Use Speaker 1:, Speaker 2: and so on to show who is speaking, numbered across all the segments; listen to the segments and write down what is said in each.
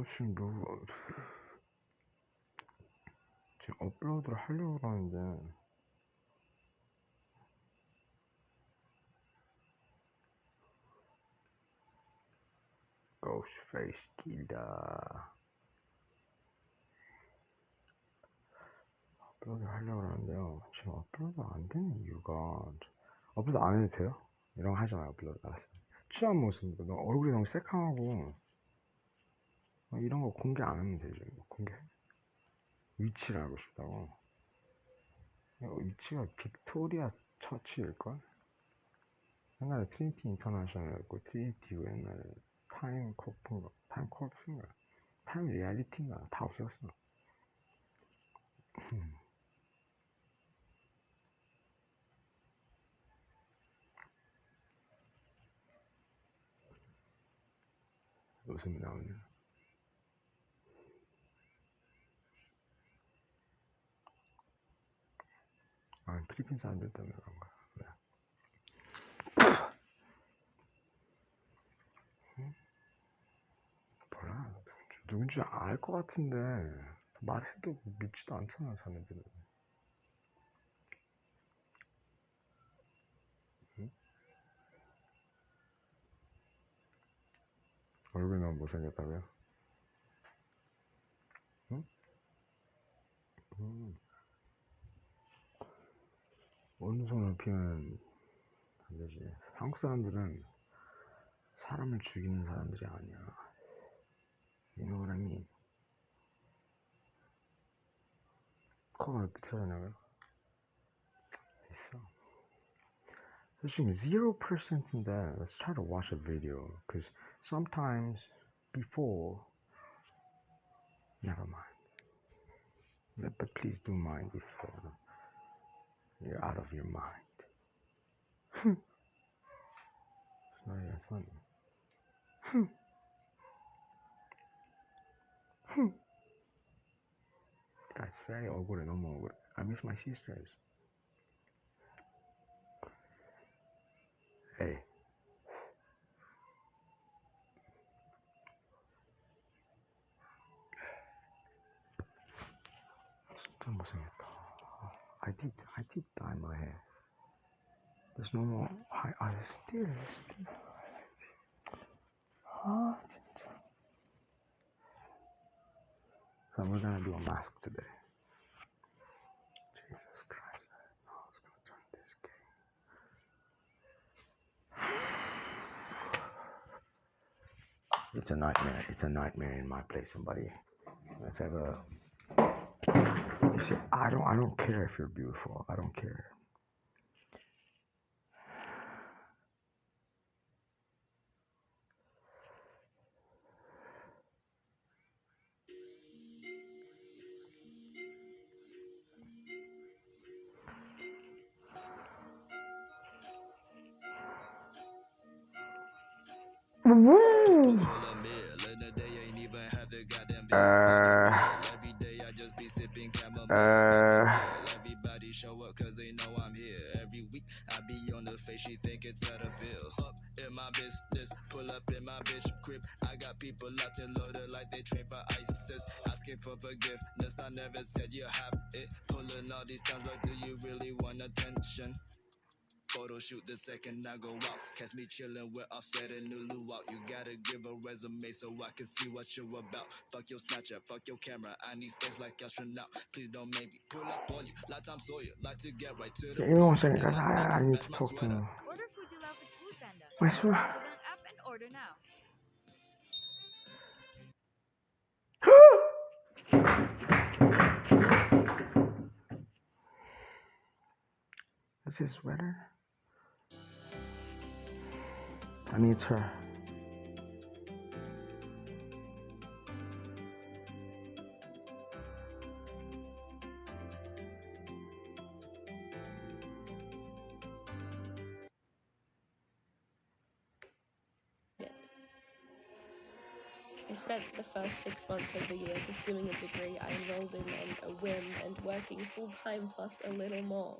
Speaker 1: 지금 지금 업로드를 하려고 하는데 Ghostface Killer 업로드를 하려고 하는데요. 지금 업로드 안 되는 이유가 업로드 안 해도 돼요? 이런 거 하지 마요. 업로드 알았어요. 취한 모습 얼굴이 너무 새카하고 이런 거 공개 안 하면 되죠. 공개 위치를 알고 싶다고. 위치가 빅토리아 처치일걸? 옛날에 트리니티 인터내셔널이었고 트리니티고 옛날에 타임 콜프인가 타임 리얼리티인가 다 없었어. 웃음이 나오네. 필리핀 사람들 때문에 그런가. 네. 뭐라 누군지 알 것 같은데 말해도 믿지도 않잖아 자네들은. 응? 얼굴이 너무 못생겼다고요? 응? 오른손을 피면 안 되지. 한국 사람들은 사람을 죽이는 사람들이 아니야. You know what I mean? 코가 왜 이렇게 튀어나와요? 있어. 지금 0%인데 let's try to watch a video because sometimes before never mind. But please do mind if you're out of your mind. It's not even funny. That's very 억울해. 너무 억울해. I miss my sisters. Hey. 진짜 못생겼다. I did dye my hair. There's no more. I still. 진짜. So we're gonna do a mask today. Jesus Christ. I was gonna turn this game. It's a nightmare. It's a nightmare in my place, somebody. If ever. You see, I don't care if you're beautiful. I don't care. Woo!
Speaker 2: Everybody show up cause they know I'm here. Every week I be on the face, she think it's how to feel. Up in my business, pull up in my bitch crib. I got people out there loaded like they train for ISIS. Asking for forgiveness, I never said you have it. Pulling all these times like, do you really want attention? Photo shoot the second I go out. Catch me chillin' with Offset and Lulu out. You gotta give a resume so I can see what you're about. Fuck your Snapchat, fuck your camera. I need space like astronaut. Please don't make me pull up on you. Like Tom Sawyer, like to get right to the
Speaker 1: Give me 1
Speaker 2: point.
Speaker 1: second,
Speaker 2: And
Speaker 1: guys.
Speaker 2: my
Speaker 1: I
Speaker 2: sneakers
Speaker 1: need
Speaker 2: match
Speaker 1: to
Speaker 2: my
Speaker 1: talk to
Speaker 2: sweater.
Speaker 1: him.
Speaker 3: Order food you love with Food Panda.
Speaker 1: I swear.
Speaker 3: Download an app and order now.
Speaker 1: Is his sweater? I mean, it's her.
Speaker 4: I spent the first 6 months of the year pursuing a degree I enrolled in on a whim and working full-time plus a little more.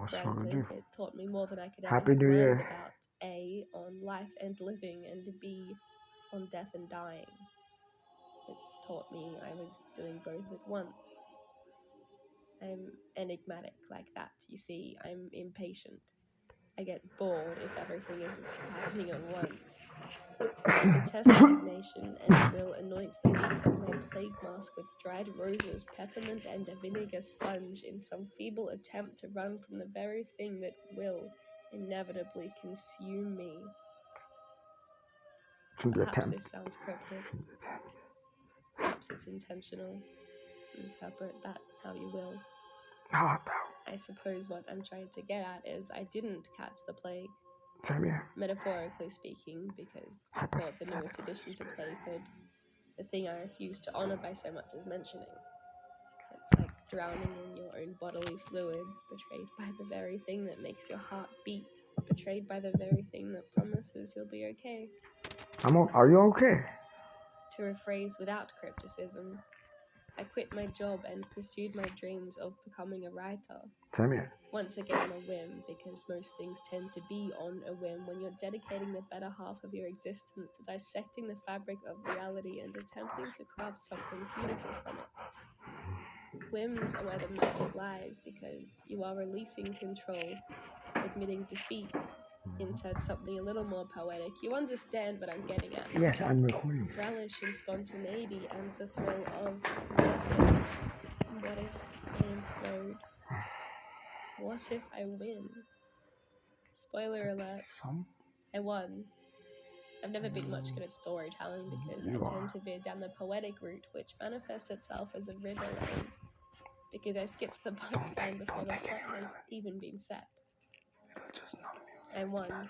Speaker 4: Granted, it taught me more than I could ever
Speaker 1: Happy
Speaker 4: have
Speaker 1: New Year.
Speaker 4: learned about A, on life and living, and B, on death and dying. taught me I was doing both at once. I'm enigmatic like that, you see. I'm impatient. I get bored if everything isn't happening at once. I detest stagnation and will anoint the beak of my plague mask with dried roses, peppermint, and a vinegar sponge in some feeble attempt to run from the very thing that will inevitably consume me. Perhaps this sounds cryptic. Perhaps it's intentional. Interpret that how you will.
Speaker 1: How about?
Speaker 4: I suppose what I'm trying to get at is I didn't catch the plague.
Speaker 1: Tell me.
Speaker 4: Metaphorically speaking, because I caught the newest addition to plaguehood, the thing I refuse to honor by so much as mentioning. It's like drowning in your own bodily fluids, betrayed by the very thing that makes your heart beat, betrayed by the very thing that promises you'll be okay.
Speaker 1: Are you okay?
Speaker 4: To rephrase without crypticism, I quit my job and pursued my dreams of becoming a writer.
Speaker 1: Tell me.
Speaker 4: Once again on a whim, because most things tend to be on a whim when you're dedicating the better half of your existence to dissecting the fabric of reality and attempting to craft something beautiful from it. Whims are where the magic lies, because you are releasing control, admitting defeat, inside something a little more poetic. You understand what I'm getting at.
Speaker 1: Yes, I'm recording.
Speaker 4: Relish in spontaneity and the thrill of what if I implode? What if I win? Spoiler alert, I won. I've never been much good at storytelling because I tend to veer down the poetic route, which manifests itself as a riddle, and because I skipped the punchline before the plot has even been set. I won.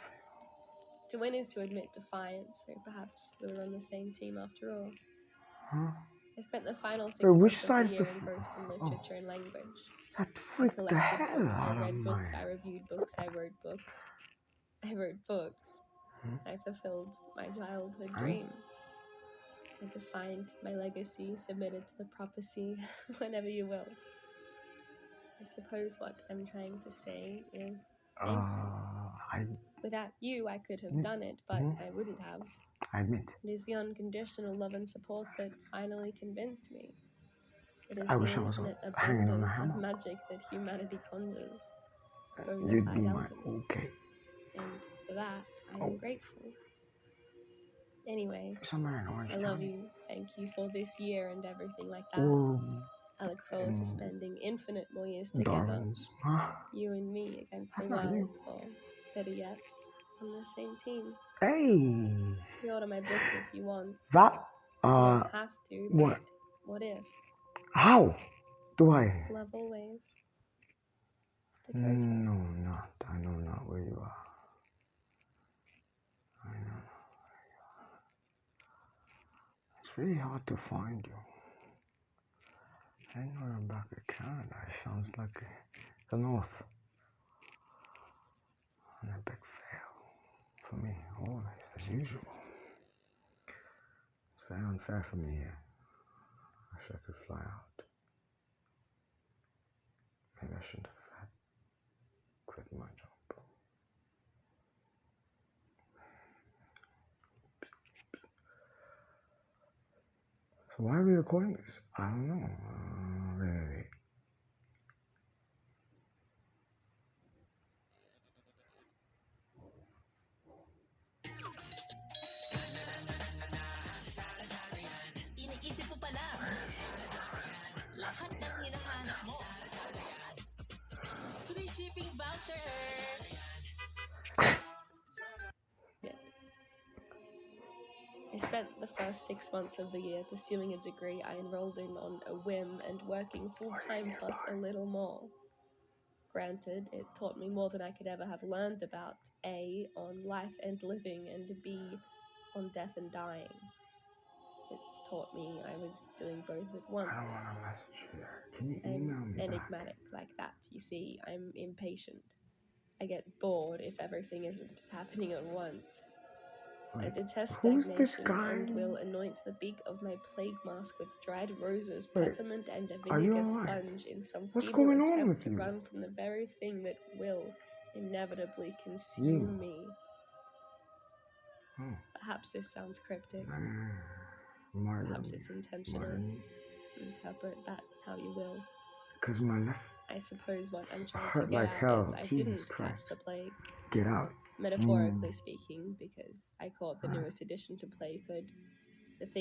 Speaker 4: To win is to admit defiance, so perhaps we were on the same team after all.
Speaker 1: Huh?
Speaker 4: I spent the final 6 months of the year
Speaker 1: the
Speaker 4: engrossed in literature and language.
Speaker 1: That
Speaker 4: I
Speaker 1: freaked the
Speaker 4: collected
Speaker 1: hell
Speaker 4: books, I
Speaker 1: out of
Speaker 4: read books,
Speaker 1: me.
Speaker 4: I reviewed books, I wrote books. I wrote books. I fulfilled my childhood dream. I defined my legacy, submitted to the prophecy, whenever you will. I suppose what I'm trying to say is thank you. Without you, I could have done it, but I wouldn't have.
Speaker 1: I admit.
Speaker 4: It is the unconditional love and support that finally convinced me. It is
Speaker 1: I
Speaker 4: the
Speaker 1: wish I was
Speaker 4: infinite
Speaker 1: hanging on a
Speaker 4: abundance of
Speaker 1: hammock.
Speaker 4: magic that humanity conjures.
Speaker 1: You'd
Speaker 4: Bonafide
Speaker 1: be my
Speaker 4: alchemy.
Speaker 1: okay.
Speaker 4: And for that, I am grateful. Anyway, I love you. Thank you for this year and everything like that. I look forward to spending infinite more years together.
Speaker 1: Darlings. Huh?
Speaker 4: You and me against
Speaker 1: That's
Speaker 4: the
Speaker 1: not
Speaker 4: world,
Speaker 1: you.
Speaker 4: or better yet, on the same team.
Speaker 1: Hey.
Speaker 4: Pre-order my book if you want.
Speaker 1: That.
Speaker 4: You don't have to, but
Speaker 1: What?
Speaker 4: what if?
Speaker 1: How do I?
Speaker 4: Love always. Dakota.
Speaker 1: No, not. I know not where you are. I know not where you are. It's really hard to find you. I know you're back in Canada. It sounds like the North. And a big fail. For me, always, as usual. It's very unfair for me here. I wish I could fly out. Maybe I shouldn't have quit my job. So why are we recording this? I don't know. Wait.
Speaker 4: I spent the first 6 months of the year pursuing a degree I enrolled in on a whim and working full-time plus a little more. Granted, it taught me more than I could ever have learned about A, on life and living, and B, on death and dying. It taught me I was doing both at once.
Speaker 1: I don't want to message you. Can you email me
Speaker 4: enigmatic like that, you see. I'm impatient. I get bored if everything isn't happening at once. I detest stagnation and will anoint the beak of my plague mask with dried roses, peppermint, and a vinegar sponge in some feeble attempt to run from the very thing that will inevitably consume me. Perhaps this sounds cryptic. Perhaps it's intentional. Interpret that how you will.
Speaker 1: Because my left
Speaker 4: I suppose what I'm trying to
Speaker 1: hurt
Speaker 4: get
Speaker 1: like
Speaker 4: at
Speaker 1: hell.
Speaker 4: is I
Speaker 1: Jesus
Speaker 4: didn't
Speaker 1: Christ.
Speaker 4: catch the plague.
Speaker 1: Get out.
Speaker 4: Metaphorically speaking, because I caught the newest addition to plaguehood. The thing